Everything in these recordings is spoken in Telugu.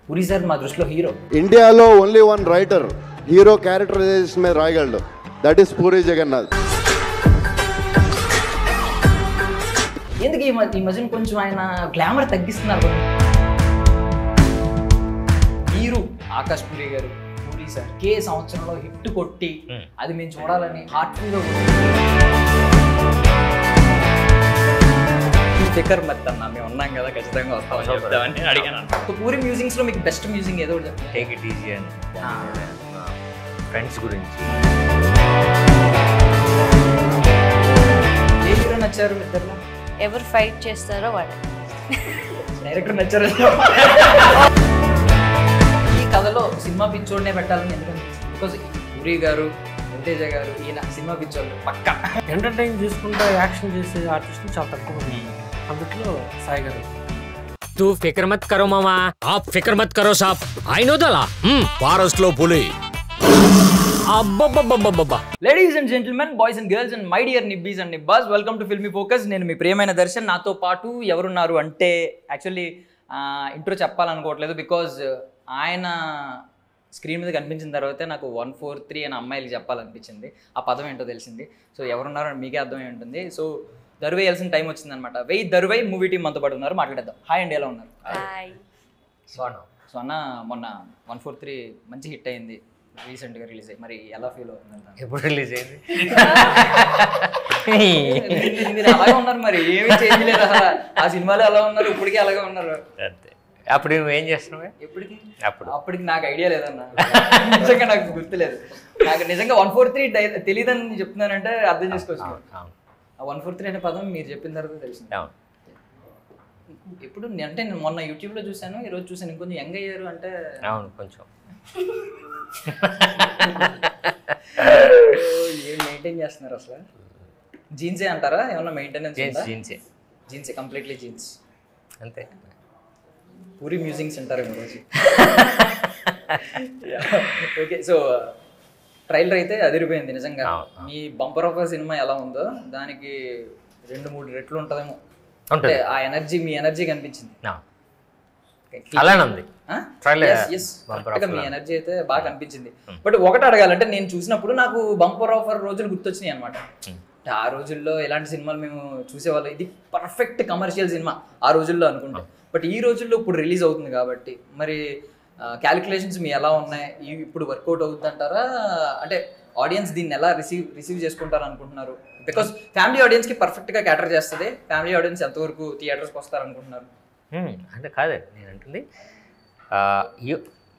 పూరి సార్ మా దృష్టిలో హీరో. ఇండియాలో only one writer hero characterisation మీద రాయగలడు, దట్ ఈస్ పూరి జగన్నాథ్. ఎందుకు ఈ మధ్యన కొంచెం ఆయన గ్లామర్ తగ్గిస్తున్నారు. హీరో ఆకాష్ పూరి గారు, పూరి సార్ సంవత్సరంలో హిట్ కొట్టి అది మేము చూడాలని హార్ట్ఫుల్గా ఫికర్ మత్ అన్న మేము ఉన్నాం కదా ఖచ్చితంగా వస్తామని చెప్తామని అడిగాను. పూరి మ్యూజిక్స్ లో మీకు బెస్ట్ మ్యూజిక్ ఏదో టేక్ ఇట్ ఈజీ అని ఫ్రెండ్స్ గురించి. ఏ హీరో నచ్చారు ఇద్దరులో? ఎవరు ఫైట్ చేస్తారో వాడే. డైరెక్టర్ నచ్చారు. ఈ కథలో సినిమా పిచ్చోడ్నే పెట్టాలని ఎందుకంటే బికాజ్ పూరి గారు, రవితేజ గారు, ఈయన సినిమా పిచ్చోళ్ళు పక్క. ఎంటర్టైన్ చేసుకుంటూ యాక్షన్ చేసే ఆర్టిస్టులు చాలా తక్కువ ఉంది. అందులో సాయి గారు. तू फिक्र मत करो मामा, आप फिक्र मत करो साहब. I know the law. Forest లో పులి. అబ్బబ్బబ్బబ్బబ్బా. Ladies and gentlemen, boys and girls and my dear నిబ్బీస్ అండ్ నిబ్బాస్, వెల్కమ్ టు ఫిల్మీ ఫోకస్. నేను మీ ప్రియమైన దర్శన్. నాతో పాటు ఎవరున్నారు అంటే యాక్చువల్లీ ఇంట్రో చెప్పాలనుకోవట్లేదు బికాజ్ ఆయన స్క్రీన్ మీద కనిపించిన తర్వాతే నాకు 143 అని అమ్మాయిలకి చెప్పాలనిపించింది. ఆ పదం ఏంటో తెలిసింది. సో ఎవరున్నారో మీకే అర్థమై ఉంటుంది. సో దరువేయాల్సిన టైం వచ్చిందనమాట. వెయ్యి దరువై మూవీ టీం మనతో పాటు ఉన్నారు, మాట్లాడేద్దాం. హాయ్ అండి, ఎలా ఉన్నారు? సో అన్న మొన్న 143 మంచి హిట్ అయింది, రీసెంట్గా రిలీజ్ అయ్యి. మరి ఎలా ఫీల్ అవుతుంది? ఎప్పుడు రిలీజ్ అయింది? మీరు అలాగే ఉన్నారు, మరి ఏమీ చేంజ్ లేదు అసలు. ఆ సినిమాలో ఎలా ఉన్నారు, ఇప్పటికీ అలాగే ఉన్నారు. అంతే. అప్పుడు నువ్వు ఏం చేస్తున్నావు? ఎప్పటికి అప్పటికి నాకు ఐడియా లేదన్న. నిజంగా నాకు గుర్తులేదు. నాకు నిజంగా 143 తెలియదని చెప్తున్నానంటే అర్థం చేసుకోవచ్చు. 143 అనే పదం మీరు చెప్పిన తర్వాత తెలిసింది. ఇప్పుడు అంటే నేను మొన్న యూట్యూబ్లో చూశాను, ఈరోజు చూశాను. ఇంకొంచెం యంగ్ అయ్యారు అంటే. అవును, కొంచెం. ఏం మెయింటైన్ చేస్తున్నారు అసలు? జీన్సే అంటారా? ఏమన్నా మెయింటెనెన్స్? జీన్సే, కంప్లీట్లీ జీన్స్ అంతే. పూరి మ్యూజిక్స్ అంటారు ఈరోజు. ఓకే, సో ట్రైలర్ అయితే అదిరిపోయింది నిజంగా. మీ బంపర్ ఆఫర్ సినిమా ఎలా ఉందో దానికి 2-3 రెట్లు ఉంటుందేమో. అంటే ఆ ఎనర్జీ, మీ ఎనర్జీ కనిపించింది. అలానే ఉంది మీ ఎనర్జీ అయితే బాగా కనిపించింది. బట్ ఒకటి అడగాలంటే, నేను చూసినప్పుడు నాకు బంపర్ ఆఫర్ రోజులు గుర్తొచ్చినాయి అనమాట. ఆ రోజుల్లో ఎలాంటి సినిమాలు మేము చూసేవాళ్ళం, ఇది పర్ఫెక్ట్ కమర్షియల్ సినిమా ఆ రోజుల్లో అనుకుంటాం. బట్ ఈ రోజుల్లో ఇప్పుడు రిలీజ్ అవుతుంది కాబట్టి మరి క్యాలిక్యులేషన్స్ మీ ఎలా ఉన్నాయి? ఇప్పుడు వర్కౌట్ అవుతుంది అంటారా? అంటే ఆడియన్స్ దీన్ని ఎలా రిసీవ్ చేసుకుంటారు అనుకుంటున్నారు? బికాస్ ఫ్యామిలీ ఆడియన్స్కి పర్ఫెక్ట్గా క్యాటర్ చేస్తుంది. ఫ్యామిలీ ఆడియన్స్ ఎంతవరకు థియేటర్స్కి వస్తారు అనుకుంటున్నారు? అంటే కాదు నేను అంటుంది,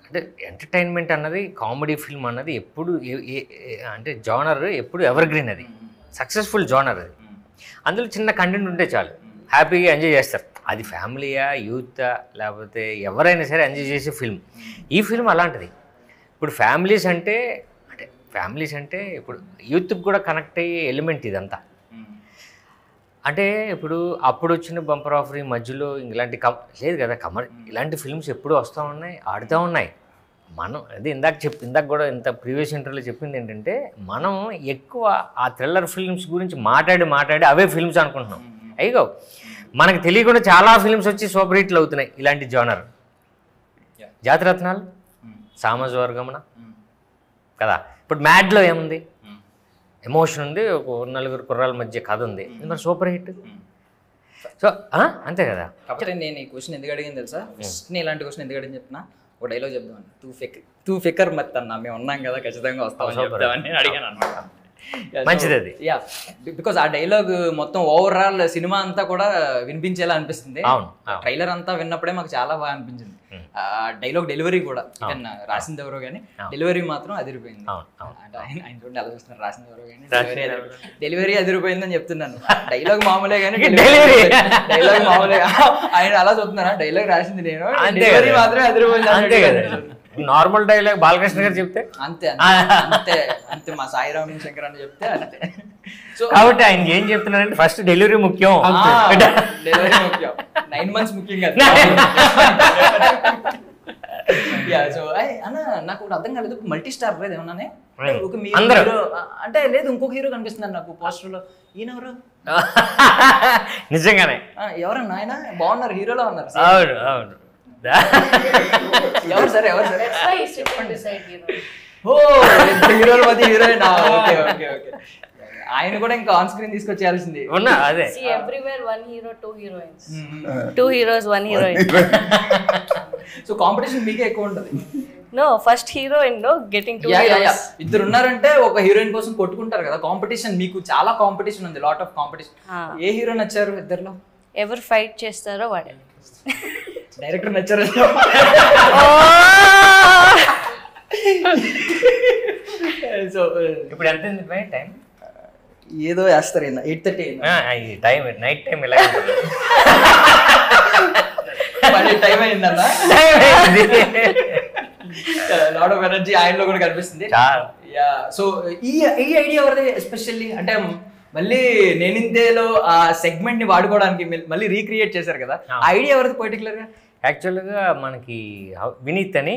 అంటే ఎంటర్టైన్మెంట్ అన్నది, కామెడీ ఫిల్మ్ అన్నది ఎప్పుడు అంటే జానర్ ఎప్పుడు ఎవర్ గ్రీన్, అది సక్సెస్ఫుల్ జానర్. అది అందులో చిన్న కంటెంట్ ఉంటే చాలు, హ్యాపీగా ఎంజాయ్ చేస్తారు. అది ఫ్యామిలీయా, యూతా, లేకపోతే ఎవరైనా సరే ఎంజాయ్ చేసే ఫిల్మ్. ఈ ఫిల్మ్ అలాంటిది. ఇప్పుడు ఫ్యామిలీస్ అంటే ఇప్పుడు యూత్కి కూడా కనెక్ట్ అయ్యే ఎలిమెంట్ ఇదంతా. అంటే ఇప్పుడు అప్పుడు వచ్చిన బంపర్ ఆఫర్ మధ్యలో ఇలాంటి లేదు కదా, ఇలాంటి ఫిల్మ్స్ ఎప్పుడు వస్తూ ఉన్నాయి, ఆడుతూ ఉన్నాయి. మనం అది ఇందాక కూడా ఇంత ప్రీవియస్ ఇంటర్వ్యూలో చెప్పింది ఏంటంటే, మనం ఎక్కువ ఆ థ్రిల్లర్ ఫిల్మ్స్ గురించి మాట్లాడి అవే ఫిల్మ్స్ అనుకుంటున్నాం. అయ్యో మనకు తెలియకుండా చాలా ఫిల్మ్స్ వచ్చి సూపర్ హిట్లు అవుతున్నాయి ఇలాంటి జోనర్. జాతిరత్నాలు, సామాజవర్గమన కదా. ఇప్పుడు మ్యాడ్లో ఏముంది? ఎమోషన్ ఉంది, ఒక 4 కుర్రాల మధ్య కథ ఉంది, మరి సూపర్ హిట్. సో అంతే కదా. కాకపోతే నేను ఈ క్వశ్చన్ ఎందుకు అడిగింది తెలుసా? ఫస్ట్ నేను ఇలాంటి క్వశ్చన్ ఎందుకు అడిగింది చెప్తున్నా, ఒక డైలాగ్ చెప్దామని. తూ ఫికర్ మత్ అన్న మేము ఉన్నాం కదా ఖచ్చితంగా వస్తామని చెప్తామని అడిగాను అనమాట. మంచిది అది. యా, బికాస్ ఆ డైలాగ్ మొత్తం ఓవరాల్ సినిమా అంతా కూడా వినిపించేలా అనిపిస్తుంది. ట్రైలర్ అంతా విన్నప్పుడే మాకు చాలా బాగా అనిపించింది. డైలాగ్ డెలివరీ కూడా, రాసింది ఎవరో కానీ డెలివరీ మాత్రం అదిరిపోయింది. ఆయన చూడండి ఎలా చూస్తున్నారు, రాసింది ఎవరో కానీ డెలివరీ అదిరిపోయిందని చెప్తున్నాను. డైలాగ్ మామూలే కానీ డైలాగ్ మామూలే, ఆయన అలా చూస్తున్నారా? డైలాగ్ రాసింది నేను, డెలివరీ మాత్రమే అదిరిపోయింది. నార్మల్ డైలాగ్ బాలకృష్ణ గారు చెప్తే అంతే అంతే అంతే, మా సాయిరామ్ శంకర్ అని చెప్తే అంతే. సో కాబట్టి ఆయన ఏం చెప్తున్నారంటే ఫస్ట్ డెలివరీ ముఖ్యం, డెలివరీ ముఖ్యం, 9 months ముఖ్యం కదా. సో అన్న నాకు ఒకటి అర్థం కాలేదు, మల్టీ స్టార్ లేదు ఏమన్నానే అంటే? లేదు, ఇంకొక హీరో కనిపిస్తున్నారు నాకు పోస్టర్ లో. ఈయనెవరు? నిజంగానే ఎవరన్నా? ఆయన బాగున్నారు, హీరోలో ఉన్నారు. అవును. సార్ ఎవరు sir? That's why he sit and decide hero. ఓ హీరోల మధ్య హీరోయిన్. Okay okay okay. ఆయన కూడా ఇంకా ఆన్ స్క్రీన్ తీసుకొచ్చేయాల్సింది. ఉన్నా అదే See, everywhere one hero, two heroines. Two heroes, one heroine. So competition మీకే ఎక్కువ ఉంటుంది. No, first heroine, no, getting two heroes. ఇద్దరు ఉన్నారంటే ఒక హీరోయిన్ కోసం కొట్టుకుంటారు కదా. కాంపిటీషన్ మీకు చాలా కాంపిటీషన్ ఉంది, lot of competition. A hero నచ్చారు ఇద్దరులో? ఎవరు ఫైట్ చేస్తారో వాడే. డైరెక్టర్ నచ్చారు. సో ఇప్పుడు ఎంత టైం? ఏదో వేస్తారు 8:30 టైం నైట్ టైం ఇలా టైం అయిందన్న. లాట్ ఆఫ్ ఎనర్జీ ఆయనలో కూడా కనిపిస్తుంది. సో ఈ ఐడియా ఎవరిది ఎస్పెషల్లీ? అంటే మళ్ళీ నేనింతేలో ఆ సెగ్మెంట్ ని వాడుకోవడానికి మళ్ళీ రీక్రియేట్ చేశారు కదా, ఆ ఐడియా ఎవరిది పర్టికులర్ గా? యాక్చువల్గా మనకి వినీత్ అని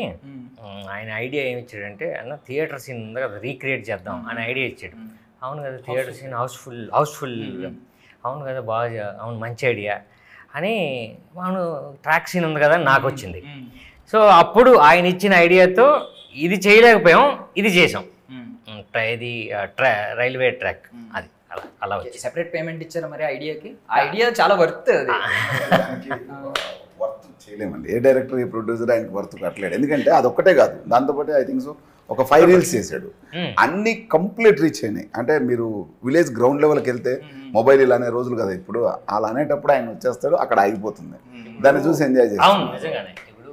ఆయన ఐడియా ఏమి ఇచ్చాడంటే, అన్న థియేటర్ సీన్ ఉంది కదా రీక్రియేట్ చేద్దాం అని ఐడియా ఇచ్చాడు. అవును కదా థియేటర్ సీన్ హౌస్ఫుల్ అవును కదా బాగా, అవును మంచి ఐడియా అని. అవును ట్రాక్ సీన్ ఉంది కదా నాకు వచ్చింది. సో అప్పుడు ఆయన ఇచ్చిన ఐడియాతో ఇది చేయలేకపోయాం, ఇది చేసాం. ఇది రైల్వే ట్రాక్, అది అలా వచ్చి సెపరేట్ పేమెంట్ ఇచ్చారా మరి ఐడియాకి? ఆ ఐడియా చాలా వర్త్. అది వర్త్ చేయలేమండి, ఏ డైరెక్టర్ ఏ ప్రొడ్యూసర్ ఆయనకి వర్త్ కట్టలేడు. ఎందుకంటే అదొక్కటే కాదు, దాంతోపాటు ఐ థింక్ సో ఒక 5 రీల్స్ చేశాడు, అన్ని కంప్లీట్ రీచ్ అయినాయి. అంటే మీరు విలేజ్ గ్రౌండ్ లెవెల్కి వెళ్తే మొబైల్ ఇలా అనే రోజులు కదా ఇప్పుడు, అలా అనేటప్పుడు ఆయన వచ్చేస్తాడు, అక్కడ ఆగిపోతుంది. దాన్ని చూసి ఎంజాయ్ చేస్తాడు. అవును నిజంగానే. ఇప్పుడు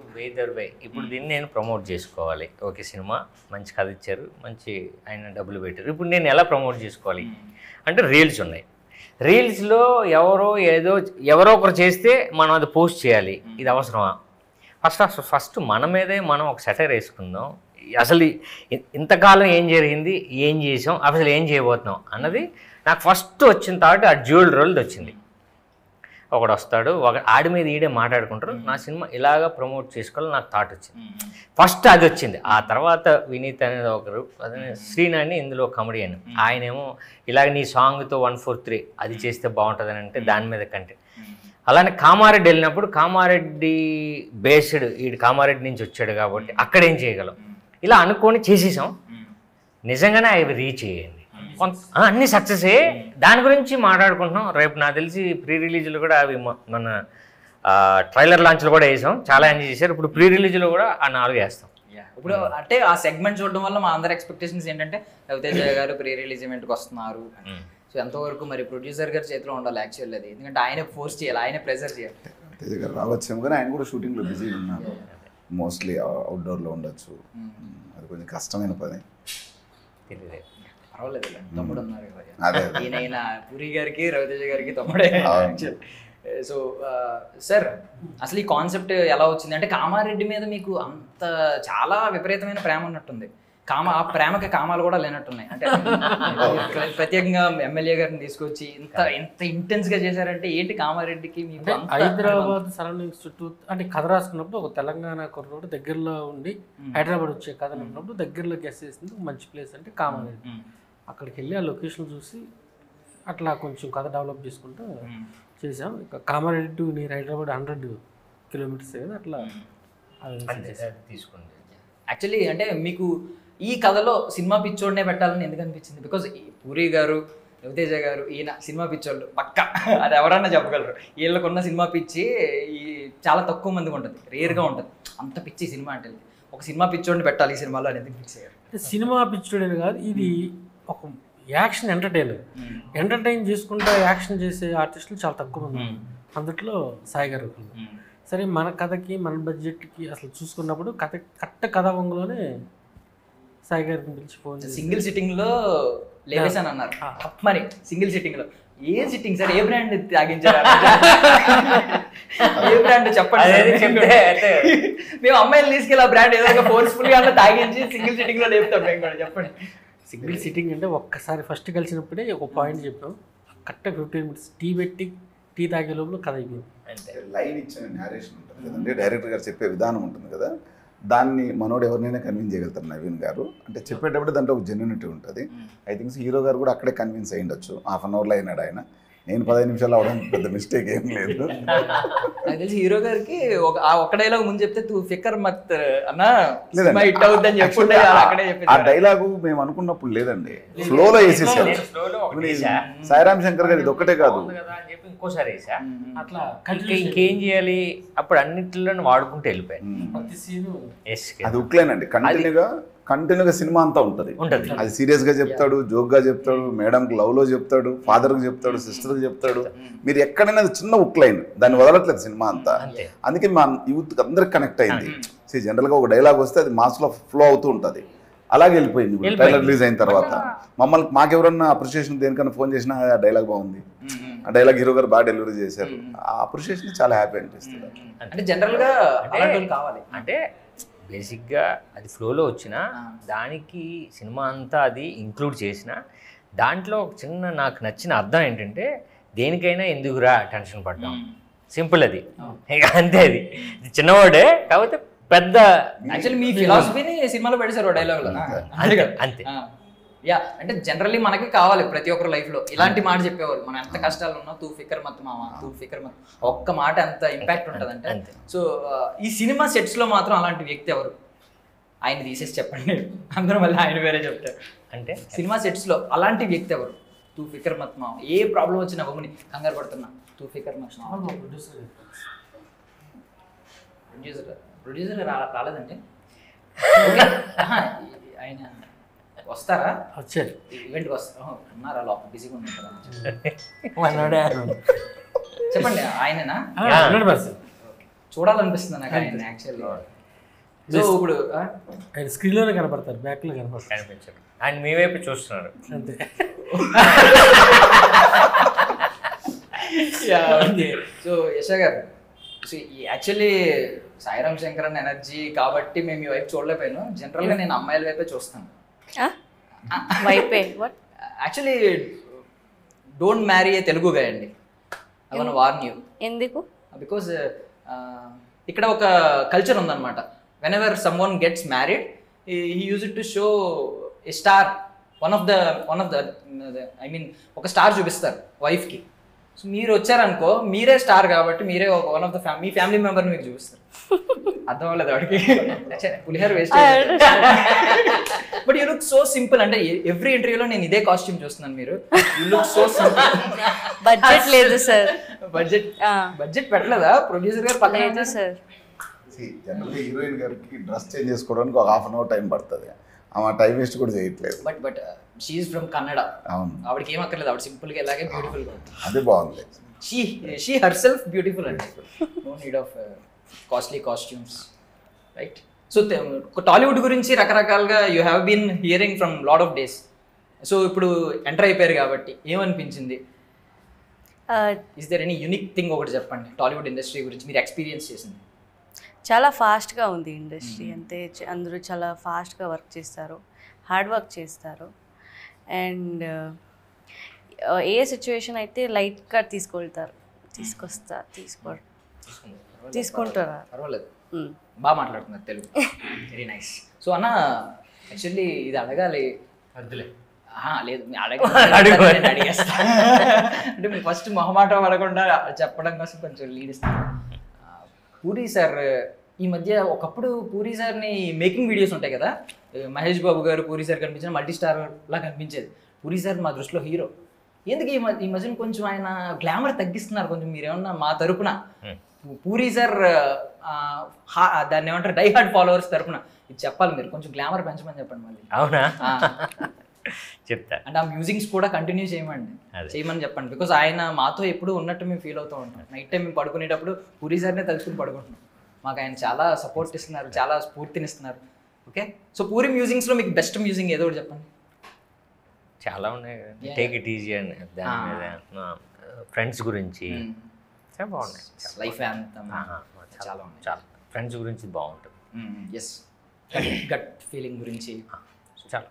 వే ఇప్పుడు దీన్ని నేను ప్రమోట్ చేసుకోవాలి. ఓకే సినిమా మంచి కథ ఇచ్చారు, మంచి ఆయన డబ్బులు పెట్టారు, ఇప్పుడు నేను ఎలా ప్రమోట్ చేసుకోవాలి అంటే రీల్స్ ఉన్నాయి. రీల్స్లో ఎవరో ఒకరు చేస్తే మనం అది పోస్ట్ చేయాలి, ఇది అవసరమా? ఫస్ట్ మన మీదే మనం ఒక సెటైర్ వేసుకుందాం. అసలు ఇంతకాలం ఏం జరిగింది, ఏం చేసాం, అసలు ఏం చేయబోతున్నాం అన్నది నాకు ఫస్ట్ వచ్చిన థాట్. ఆ డ్యూయల్ రోల్ది వచ్చింది. ఒకడు వస్తాడు, ఆడి మీద ఈడే మాట్లాడుకుంటారు, నా సినిమా ఇలాగా ప్రమోట్ చేసుకోవాలి నాకు థాట్ వచ్చింది. ఫస్ట్ అది వచ్చింది. ఆ తర్వాత వినీత్ అనేది ఒకరు, అదే శ్రీనాని ఇందులో కమెడియన్, ఆయనేమో ఇలాగ నీ సాంగ్తో 143 అది చేస్తే బాగుంటుందని అంటే దాని మీద కంటెంట్. అలానే కామారెడ్డి వెళ్ళినప్పుడు కామారెడ్డి బేస్డ్, ఈ కామారెడ్డి నుంచి వచ్చాడు కాబట్టి అక్కడేం చేయగలం, ఇలా అనుకొని చేసేసాం. నిజంగానే అవి రీచ్ అయ్యింది, అన్ని సక్సెస్ అయ్యి దాని గురించి మాట్లాడుకుంటున్నాం. రేపు నాకు తెలిసి ప్రీ రిలీజ్లో కూడా అవి మన ట్రైలర్ లాంచ్లో కూడా వేసాం, చాలా ఎంజాయ్ చేశారు. ఇప్పుడు ప్రీ రిలీజ్లో కూడా ఆ 4 వేస్తాం. ఇప్పుడు అంటే ఆ సెగ్మెంట్ చూడడం వల్ల మా అందరి ఎక్స్పెక్టేషన్స్ ఏంటంటే రవితేజ గారు ప్రీ రిలీజ్ ఈవెంట్కి వస్తున్నారు. సో ఎంతవరకు మరి ప్రొడ్యూసర్ గారి చేతిలో ఉండాలి యాక్చువల్ అది, ఎందుకంటే ఆయనే ఫోర్స్ చేయాలి, ఆయనే ప్రెజర్ చేయాలి. తేజ గారు రావచ్చేమో కానీ ఆయన కూడా షూటింగ్లో బిజీగా ఉన్నారు, మోస్ట్లీ అవుట్డోర్లో ఉండొచ్చు. అది కొంచెం కష్టమైన పని. తెలియదు, పర్వాలేదు, తమ్ముడు ఉన్నారు అదే. కదా, ఈయన పూరి గారికి రవితేజ గారికి తమ్ముడే. సో సార్ అసలు ఈ కాన్సెప్ట్ ఎలా వచ్చింది అంటే, కామారెడ్డి మీద మీకు అంత చాలా విపరీతమైన ప్రేమ ఉన్నట్టుంది. ఆ ప్రేమకి కామాలు కూడా లేనట్టున్నాయి. అంటే ప్రత్యేకంగా ఎమ్మెల్యే గారిని తీసుకొచ్చి ఇంత ఇంటెన్స్ గా చేశారంటే ఏంటి కామారెడ్డికి మీకు? హైదరాబాద్ సరౌండింగ్స్ చుట్టూ అంటే కథ రాసుకున్నప్పుడు ఒక తెలంగాణ కుర్రోడు దగ్గరలో ఉండి హైదరాబాద్ వచ్చే కథ ఉన్నప్పుడు దగ్గరలో గెస్ట్ చేసింది మంచి ప్లేస్ అంటే కామారెడ్డి. అక్కడికి వెళ్ళి ఆ లొకేషన్ చూసి అట్లా కొంచెం కథ డెవలప్ చేసుకుంటూ చేసాం. ఇక Kamareddy to near Hyderabad 100 kilometres కదా, అట్లా తీసుకుంది. యాక్చువల్లీ అంటే మీకు ఈ కథలో సినిమా పిచ్చోడ్నే పెట్టాలని ఎందుకు అనిపించింది? బికాజ్ పూరి గారు, రవితేజ గారు, ఈయన సినిమా పిచ్చోళ్ళు పక్క, అది ఎవరన్నా చెప్పగలరు. వీళ్ళకున్న సినిమా పిచ్చి ఈ చాలా తక్కువ మందికి ఉంటుంది, రేర్గా ఉంటుంది అంత పిచ్చి సినిమా అంటే. ఒక సినిమా పిచ్చోడిని పెట్టాలి ఈ సినిమాలో అని ఎందుకు ఫిక్స్ అయ్యారు? సినిమా పిచ్చోడని కాదు, ఇది ఒక యాక్షన్ ఎంటర్టైన్ చేసుకుంటూ యాక్షన్ చేసే ఆర్టిస్టులు చాలా తక్కువ మంది. అందుట్లో సాయి గారు. సరే మన కథకి మన బడ్జెట్కి అసలు చూసుకున్నప్పుడు కథ వంగులోనే సాయి గారిని పిలిచి ఫోన్ చేసి సింగిల్ సిట్టింగ్ లో లేవేసాను అన్నారు. మరి సింగిల్ సిట్టింగ్ లో a sitting sir, A brand తాగించారు? A brand చెప్పండి. మేము అమ్మాయిలు తీసుకెళ్ళి ఆ బ్రాండ్ ఏదో ఫోర్స్ఫుల్ గా తాగించి సింగిల్ సిట్టింగ్ లో లేపుతాం మేము కూడా. చెప్పండి. సింగిల్ సిట్టింగ్ అంటే ఒక్కసారి ఫస్ట్ కలిసినప్పుడే ఒక పాయింట్ చెప్పాం, కరెక్ట్గా 15 minutes టీ పెట్టి టీ తాగే లోపల కథ అయిపోయింది. లైన్ ఇచ్చిన నేరేషన్ ఉంటుంది కదండి, డైరెక్టర్ గారు చెప్పే విధానం ఉంటుంది కదా, దాన్ని మనోడు ఎవరినైనా కన్విన్స్ చేయగలుగుతారు నవీన్ గారు. అంటే చెప్పేటప్పుడు దాంట్లో ఒక జెన్యూనిటీ ఉంటుంది. ఐ థింక్ హీరో గారు కూడా అక్కడే కన్విన్స్ అయ్యిండొచ్చు, 1/2 hourలో అయినాడు ఆయన. నేను 15 నిమిషాలు అవడం పెద్ద మిస్టేక్ ఏం లేదు. నాకు తెలిసి హీరో గారికి ఒక్క డైలాగ్ ముందు చెప్తే తూ ఫికర్ మత్ అన్నా లేదండి. హిట్ అవుద్దని చెప్పుంటే అక్కడే ఆ చెప్పేది. డైలాగు మేము అనుకున్నప్పుడు లేదండి, ఫ్లోలో వేసేసారు. సాయిరామ్ శంకర్ గారు ఇది ఒక్కటే కాదు, కదా అని చెప్పి ఇంకోసారి వేసా. అట్లా ఇంకేం చేయాలి, అప్పుడు అన్నిటిలో వాడుకుంటూ వెళ్ళిపోయాను. ప్రతి సీను అది ఉక్లేనండి. కంటిన్యూగా సినిమా అంతా ఉంటుంది. అది సీరియస్ గా చెప్తాడు, జోక్ గా చెప్తాడు, మేడంకి లవ్ లో చెప్తాడు, ఫాదర్ కి చెప్తాడు, సిస్టర్ కి చెప్తాడు. మీరు ఎక్కడైనా అది చిన్న ఉక్ లైన్, దాన్ని వదలట్లేదు సినిమా అంతా. అందుకే మా యూత్ అందరికి కనెక్ట్ అయింది. జనరల్ గా ఒక డైలాగ్ వస్తే అది మాస్ లో ఫ్లో అవుతూ ఉంటుంది. అలాగే వెళ్ళిపోయింది. ట్రైలర్ రిలీజ్ అయిన తర్వాత మాకెవరన్నా అప్రిషియేషన్ దేనికన్నా ఫోన్ చేసినా ఆ డైలాగ్ బాగుంది, ఆ డైలాగ్ హీరో గారు బాగా డెలివరీ చేశారు, ఆ అప్రిషియేషన్ చాలా హ్యాపీ అనిపిస్తుంది. అంటే జనరల్ గా అలాంటి వాళ్ళు కావాలి. అంటే బేసిక్గా అది ఫ్లోలో వచ్చిన దానికి సినిమా అంతా అది ఇంక్లూడ్ చేసిన దాంట్లో ఒక చిన్న నాకు నచ్చిన అర్థం ఏంటంటే, దేనికైనా ఎందుకురా టెన్షన్ పడ్డాం, సింపుల్ అది. అంతే, అది చిన్నవాడే కాకపోతే పెద్ద. యాక్చువల్లీ మీ ఫిలాసఫీని సినిమాలో పెట్టేశారు డైలాగ్ లో. అంతే. యా, అంటే జనరల్లీ మనకి కావాలి ప్రతి ఒక్కరు లైఫ్ లో ఇలాంటి మాట చెప్పేవారు. మనం ఎంత కష్టాలు ఉన్నా తూ ఫికర్ మత్ మామ, తూ ఫికర్ మత్, ఒక్క మాట ఎంత ఇంపాక్ట్ ఉంటుంది అంటే. సో ఈ సినిమా సెట్స్ లో మాత్రం అలాంటి వ్యక్తి ఎవరు? ఆయన తీసేసి చెప్పండి, అందరూ మళ్ళీ ఆయన వేరే చెప్తారు. అంటే సినిమా సెట్స్ లో అలాంటి వ్యక్తి ఎవరు? తూ ఫికర్ మత్ మామ, ఏ ప్రాబ్లం వచ్చినా బొమ్మని కంగారు పడుతున్నా తూ ఫికర్ మత్ మామ. ప్రొడ్యూసర్ రాలేదంటే ఆయన వస్తారా? వచ్చారు, ఈవెంట్కి వస్తారా? ఉన్నారా? లోపల బిజీగా ఉంది చెప్పండి. ఆయననా? చూడాలనిపిస్తుంది నాకు ఆయన యాక్చువల్లీ. సో ఇప్పుడు ఆయన స్క్రీన్లోనే కనపడతారు, బ్యాక్లో కనిపించారు. ఆయన మీ వైపు చూస్తున్నారు అంతే. సో యశా గారు, సో యాక్చువల్లీ సాయిరామ్ శంకర్ అన్న ఎనర్జీ కాబట్టి మేము ఈ వైపు చూడలేకపోయాను. జనరల్గా నేను అమ్మాయిల వైపే చూస్తాను. వైపే what? Actually don't marry a Telugu guy అండి. I want warn you. ఎందుకు? బికాజ్ ఇక్కడ ఒక కల్చర్ ఉందన్నమాట. Whenever someone gets married, he use it to show a star, one of the I mean ఒక స్టార్ చూపిస్తారు వైఫ్కి. సో మీరు వచ్చారనుకో, మీరే స్టార్ కాబట్టి మీరే వన్ ఆఫ్ ద మీ ఫ్యామిలీ మెంబర్ని మీకు చూపిస్తారు. అర్థం అవ్వలేదు వాడికి, పులిహోర waste. But you look so simple. అంటే ఎవ్రీ ఇంటర్వ్యూలో నేను ఇదే కాస్ట్యూమ్ చూస్తున్నాను. మీరు you look so simple. Budget లేదు సార్. బడ్జెట్ పెట్టలేదా ప్రొడ్యూసర్ గారు? లేదు సార్. జనరల్గా హీరోయిన్ గారికి డ్రెస్ చేంజ్ చేసుకోవడానికి ఒక హాఫ్ అన్ అవర్ టైం పడుతుంది. ఆమె టైం వేస్ట్ కూడా చేయట్లేదు. But she is from Kannada. అవును, ఆవిడకి ఏం అక్కర్లేదు, ఆవిడ సింపుల్గా ఇలాగే బ్యూటిఫుల్గా ఉంటుంది. అదే బాగుంది. షీ హర్ సెల్ఫ్ బ్యూటిఫుల్ అండి. No need of costly costumes, right? So Tollywood గురించి రకరకాలుగా you have been hearing from lot of days. So ఇప్పుడు ఎంటర్ అయిపోయారు కాబట్టి ఏమనిపించింది? Is there any unique thing ఒకటి చెప్పండి టాలీవుడ్ ఇండస్ట్రీ గురించి మీరు ఎక్స్పీరియన్స్ చేసింది. చాలా ఫాస్ట్గా ఉంది ఇండస్ట్రీ. అంతే, అందరూ చాలా ఫాస్ట్గా వర్క్ చేస్తారు, హార్డ్ వర్క్ చేస్తారు. అండ్ ఏ సిచ్యువేషన్ అయితే లైట్గా తీసుకుంటారు. పర్వాలేదు, బాగా మాట్లాడుతున్నారు తెలుగు, వెరీ నైస్. సో అన్న యాక్చువల్లీ ఇది అడగాలి. వద్దులే, లేదు అడిగేస్తా. అంటే మీరు ఫస్ట్ మొహమాట పడకుండా చెప్పడం కోసం కొంచెం లీడ్ ఇస్తాను. పూరి సార్ ఈ మధ్య, ఒకప్పుడు పూరి సార్ని మేకింగ్ వీడియోస్ ఉంటాయి కదా, మహేష్ బాబు గారు పూరి సార్ కనిపించిన మల్టీ స్టార్ లా కనిపించేది. పూరి సార్ మా దృష్టిలో హీరో. ఎందుకు ఈ మధ్యన కొంచెం ఆయన గ్లామర్ తగ్గిస్తున్నారు కొంచెం? మీరేమన్నా మా తరపున పూరి సార్ దాన్ని ఏమంటారు డై హార్డ్ ఫాలోవర్స్ తరపున ఇది చెప్పాలి, మీరు కొంచెం గ్లామర్ పెంచమని చెప్పండి మళ్ళీ. అవునా? చెప్తా. అంటే ఆ మ్యూజిక్స్ కూడా కంటిన్యూ చేయమని చెప్పండి. బికాజ్ ఆయన మాతో ఎప్పుడు ఉన్నట్టు మేము ఫీల్ అవుతూ ఉంటాం. నైట్ టైం మేము పడుకునేటప్పుడు పూరి సార్నే తలుచుకుని పడుకుంటున్నాం. మాకు ఆయన చాలా సపోర్ట్ ఇస్తున్నారు, చాలా స్ఫూర్తినిస్తున్నారు. ఓకే, సో పూరి మ్యూజిక్స్లో మీకు బెస్ట్ మ్యూజిక్ ఏదో ఒకటి చెప్పండి. చాలా ఉన్నాయి కదండి. టేక్ ఇట్ ఈజీ అని దాని మీద, ఫ్రెండ్స్ గురించి చాలా బాగున్నాయి. లైఫ్ యాంథమ్ చాలా ఉన్నాయి. చాలా ఫ్రెండ్స్ గురించి బాగుంటుంది. ఎస్, గట్ ఫీలింగ్ గురించి చాలా.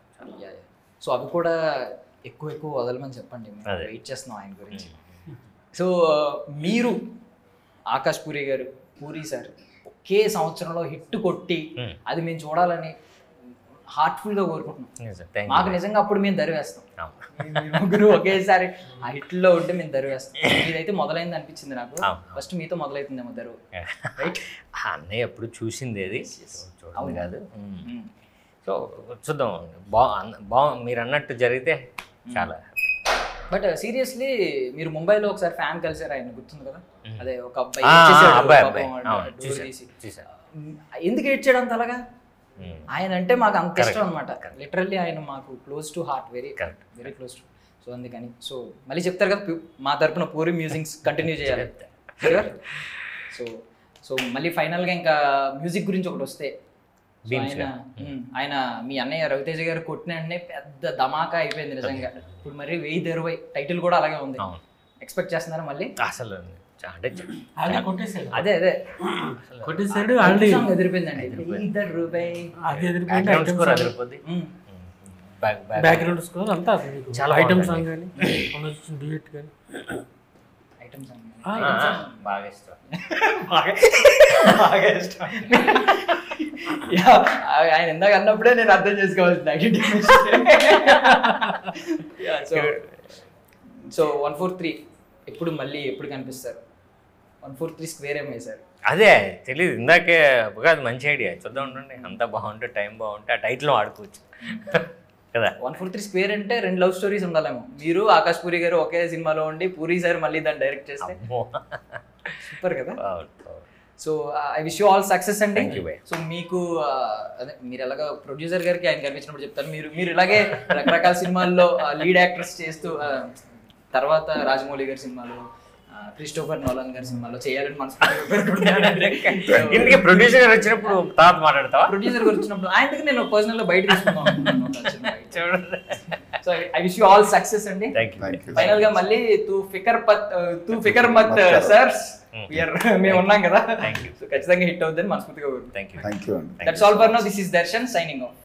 సో అవి కూడా ఎక్కువ వదలమని చెప్పండి, వెయిట్ చేస్తున్నాం ఆయన గురించి. సో మీరు ఆకాష్ పూరి గారు, పూరి సార్ ఒకే సంవత్సరంలో హిట్ కొట్టి అది మేము చూడాలని హార్ట్ఫుల్ గా కోరుకుంటున్నాం. నిజం. Thank you. మాకు నిజంగా అప్పుడు మేము దరివేస్తాం. అవును. మీరు ముగ్గురు ఒకేసారి ఆ హిట్లో ఉంటే మేము దరివేస్తాం. ఇదైతే మొదలైంది అనిపించింది నాకు. ఫస్ట్ మీతో మొదలైతుందేమో దరువు, రైట్? అన్నయ్య ఎప్పుడు చూసింది అది చూడదు కాదు. సో చూద్దాం. మీరు అన్నట్టు జరిగితే చాలా. బట్ సీరియస్లీ మీరు ముంబైలో ఒకసారి ఫ్యాన్ కలిసారు, ఆయన గుర్తుంది కదా? అదే ఒక అబ్బాయి అబ్బాయి ఇచ్చేసాడు అబ్బాయి పాపం వాడు అవును, డోర్ తీసి. చూసా. ఎందుకు ఏడ్చాడు అంత అలాగా? ఆయన అంటే మాకు అంత ఇష్టం అనమాట. లిటరల్లీ ఆయన మాకు close to heart, very very close to. So అందుకని సో మళ్ళీ చెప్తారు కదా మా తరపున పూరి మ్యూజిక్స్ కంటిన్యూ చేయాలి. సో సో మళ్ళీ ఫైనల్గా ఇంకా మ్యూజిక్ గురించి ఒకటి వస్తే, ఆయన మీ అన్నయ్య రవితేజ గారు కొట్టిన వెంటనే పెద్ద ధమాకా అయిపోయింది నిజంగా. ఇప్పుడు మరి 1020 టైటిల్ కూడా అలాగే ఉంది. ఎక్స్పెక్ట్ చేస్తున్నారా మళ్ళీ? అసలు అంటే అదే అదే కొట్టేసాడు, ఎదిరిపోయిందండి. బ్యాక్గ్రౌండ్ స్కోర్ అంతా చాలా ఐటమ్ సాంగ్ కానీ డ్యూయట్ కానీ ఐటమ్ సాంగ్ బాగా ఇష్టం. బాగా ఇష్టం. ఆయన ఇందాక అన్నప్పుడే నేను అర్థం చేసుకోవాల్సింది. సో 143 ఎప్పుడు మళ్ళీ ఎప్పుడు కనిపిస్తారు? 143 స్క్వేర్ ఏం వేశారు? అదే తెలీదు, ఇందాకే అది మంచి ఐడియా. చూద్దాం ఉండండి, అంతా బాగుంటే టైం బాగుంటే ఆ టైటిల్ వాడుకోవచ్చు కదా. 143 స్క్వేర్ అంటే 2 లవ్ స్టోరీస్ ఉండాలేమో. మీరు ఆకాష్ పూరి గారు ఒకే సినిమాలో ఉండి పూరి సార్ మళ్ళీ దాన్ని డైరెక్ట్ చేస్తే సూపర్ కదా. So I wish you all success అండి. సో మీకు అదే మీరు ఎలాగ ప్రొడ్యూసర్ గారికి ఆయన కనిపించినప్పుడు చెప్తాను, మీరు ఇలాగే రకరకాల సినిమాల్లో లీడ్ యాక్టర్స్ చేస్తూ తర్వాత రాజమౌళి గారి సినిమాలో, క్రిస్టోఫర్ నోలన్ గారి సినిమాలో చేయాలని మనస్ఫూర్తిగా ఇంటికి ప్రొడ్యూసర్ గారు వచ్చినప్పుడు తర్వాత మాట్లాడతావా? ప్రొడ్యూసర్ గారు వచ్చినప్పుడు ఆయన దగ్గర నేను పర్సనల్ గా బయట తీసుకుందాం. So I wish you all success అండి. ఫైనల్ గా మళ్ళీ తూ ఫికర్ మత్ సర్స్ మేము ఉన్నాం కదా, ఖచ్చితంగా హిట్ అవుతుందని మనస్ఫూర్తిగా కోరుకుంటున్నాను. Thank you. That's all for now. This is Darshan signing off.